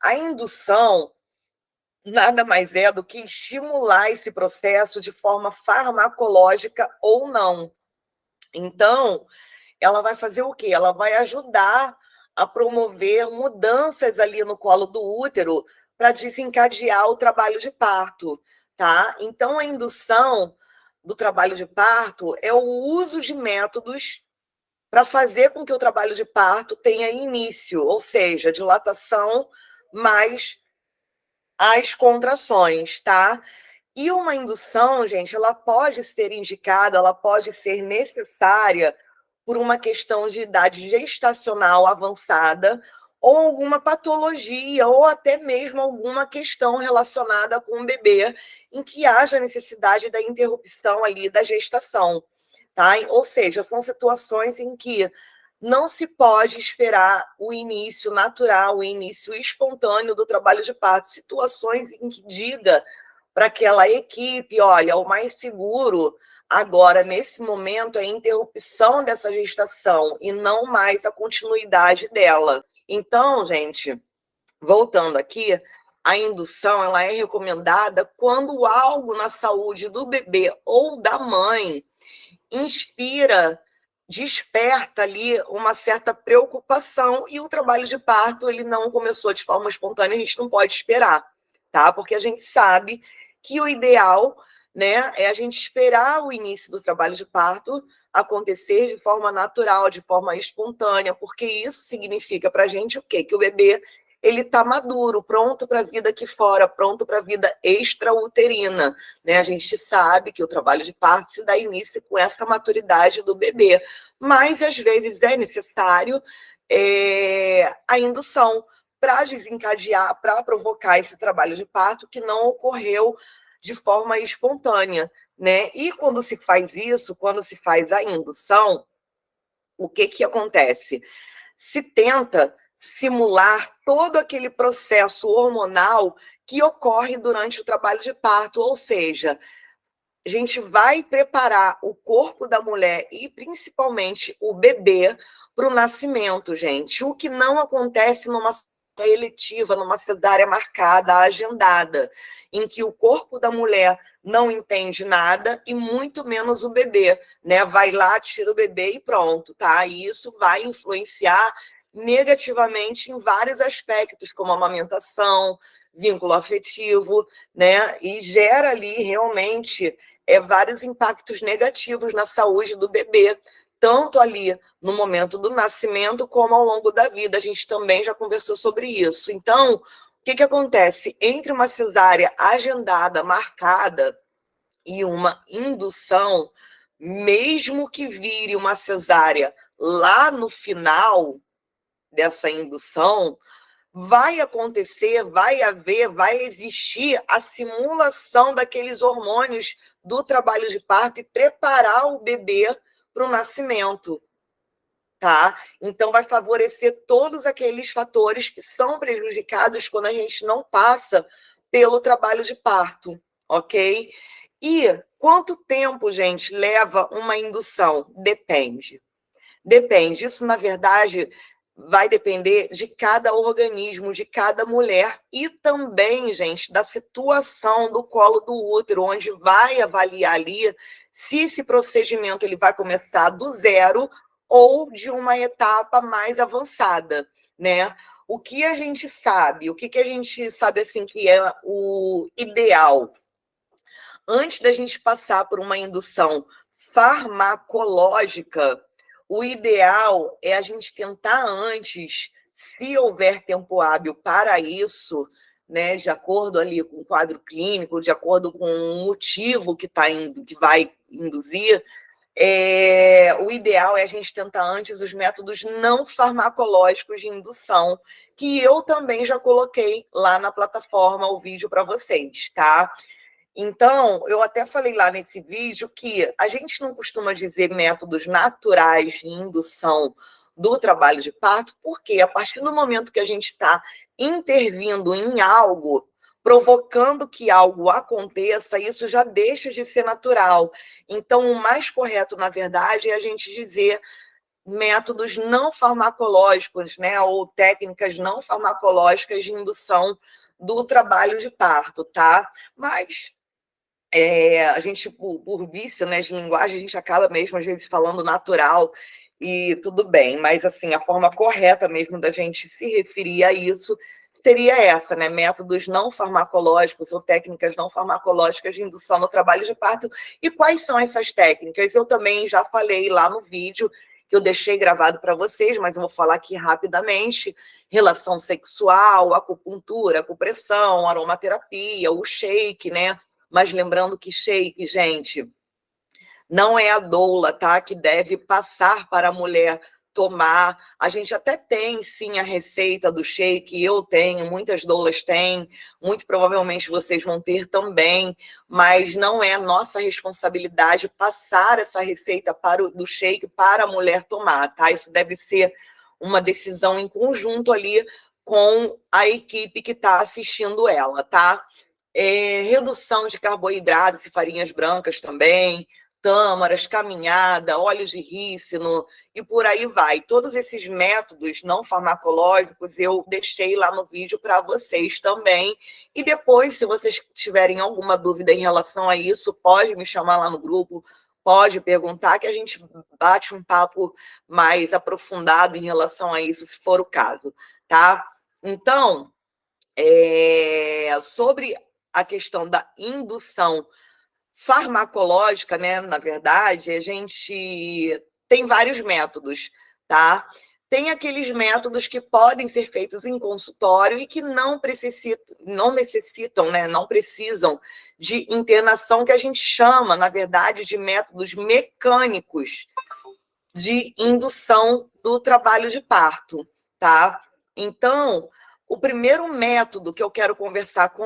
A indução nada mais é do que estimular esse processo de forma farmacológica ou não. Então, ela vai fazer o quê? Ela vai ajudar a promover mudanças ali no colo do útero para desencadear o trabalho de parto, tá? Então, a indução do trabalho de parto é o uso de métodos para fazer com que o trabalho de parto tenha início, ou seja, dilatação mais as contrações, tá? E uma indução, gente, ela pode ser indicada, ela pode ser necessária por uma questão de idade gestacional avançada ou alguma patologia ou até mesmo alguma questão relacionada com o bebê em que haja necessidade da interrupção ali da gestação, tá? Ou seja, são situações em que não se pode esperar o início natural, o início espontâneo do trabalho de parto, situações em que diga para aquela equipe, olha, o mais seguro agora, nesse momento, é a interrupção dessa gestação e não mais a continuidade dela. Então, gente, voltando aqui, a indução ela é recomendada quando algo na saúde do bebê ou da mãe inspira, desperta ali uma certa preocupação e o trabalho de parto ele não começou de forma espontânea, a gente não pode esperar, tá? Porque a gente sabe que o ideal, né, é a gente esperar o início do trabalho de parto acontecer de forma natural, de forma espontânea, porque isso significa para a gente o quê? Que o bebê ele está maduro, pronto para a vida aqui fora, pronto para a vida extrauterina, né? A gente sabe que o trabalho de parto se dá início com essa maturidade do bebê, mas às vezes é necessário a indução para desencadear, para provocar esse trabalho de parto que não ocorreu de forma espontânea, né? E quando se faz isso, quando se faz a indução, o que que acontece? Se tenta simular todo aquele processo hormonal que ocorre durante o trabalho de parto, ou seja, a gente vai preparar o corpo da mulher e principalmente o bebê para o nascimento, gente. O que não acontece numa eletiva, numa cesárea marcada, agendada, em que o corpo da mulher não entende nada e muito menos o bebê, né? Vai lá, tira o bebê e pronto, tá? E isso vai influenciar negativamente em vários aspectos, como a amamentação, vínculo afetivo, né? E gera ali realmente vários impactos negativos na saúde do bebê, tanto ali no momento do nascimento como ao longo da vida. A gente também já conversou sobre isso. Então, o que que acontece? Entre uma cesárea agendada, marcada, e uma indução, mesmo que vire uma cesárea lá no final dessa indução, vai acontecer, vai haver, vai existir a simulação daqueles hormônios do trabalho de parto e preparar o bebê para o nascimento, tá? Então, vai favorecer todos aqueles fatores que são prejudicados quando a gente não passa pelo trabalho de parto, ok? E quanto tempo, gente, leva uma indução? Depende. Depende. Isso, na verdade, vai depender de cada organismo, de cada mulher e também, gente, da situação do colo do útero, onde vai avaliar ali se esse procedimento ele vai começar do zero ou de uma etapa mais avançada, né? O que a gente sabe, o que que a gente sabe assim que é o ideal? Antes da gente passar por uma indução farmacológica, o ideal é a gente tentar antes, se houver tempo hábil para isso, né, de acordo ali com o quadro clínico, de acordo com o motivo que que vai induzir, o ideal é a gente tentar antes os métodos não farmacológicos de indução, que eu também já coloquei lá na plataforma o vídeo para vocês, tá? Então, eu até falei lá nesse vídeo que a gente não costuma dizer métodos naturais de indução do trabalho de parto, porque a partir do momento que a gente está intervindo em algo, provocando que algo aconteça, isso já deixa de ser natural. Então, o mais correto, na verdade, é a gente dizer métodos não farmacológicos, né, ou técnicas não farmacológicas de indução do trabalho de parto, tá? Mas a gente, por vício, né, de linguagem, a gente acaba mesmo, às vezes, falando natural e tudo bem, mas, assim, a forma correta mesmo da gente se referir a isso seria essa, né, métodos não farmacológicos ou técnicas não farmacológicas de indução no trabalho de parto. E quais são essas técnicas? Eu também já falei lá no vídeo, que eu deixei gravado para vocês, mas eu vou falar aqui rapidamente: relação sexual, acupuntura, acupressão, aromaterapia, o shake, né? Mas lembrando que shake, gente, não é a doula, tá? Que deve passar para a mulher tomar. A gente até tem, sim, a receita do shake, eu tenho, muitas doulas têm, muito provavelmente vocês vão ter também, mas não é nossa responsabilidade passar essa receita do shake para a mulher tomar, tá? Isso deve ser uma decisão em conjunto ali com a equipe que está assistindo ela, tá? Redução de carboidratos e farinhas brancas também, tâmaras, caminhada, óleos de rícino e por aí vai. Todos esses métodos não farmacológicos eu deixei lá no vídeo para vocês também. E depois, se vocês tiverem alguma dúvida em relação a isso, pode me chamar lá no grupo, pode perguntar, que a gente bate um papo mais aprofundado em relação a isso, se for o caso, tá? Então, sobre a questão da indução farmacológica, né? Na verdade, a gente tem vários métodos, tá? Tem aqueles métodos que podem ser feitos em consultório e que não necessitam, né? Não precisam de internação, que a gente chama, na verdade, de métodos mecânicos de indução do trabalho de parto, tá? Então, o primeiro método que eu quero conversar com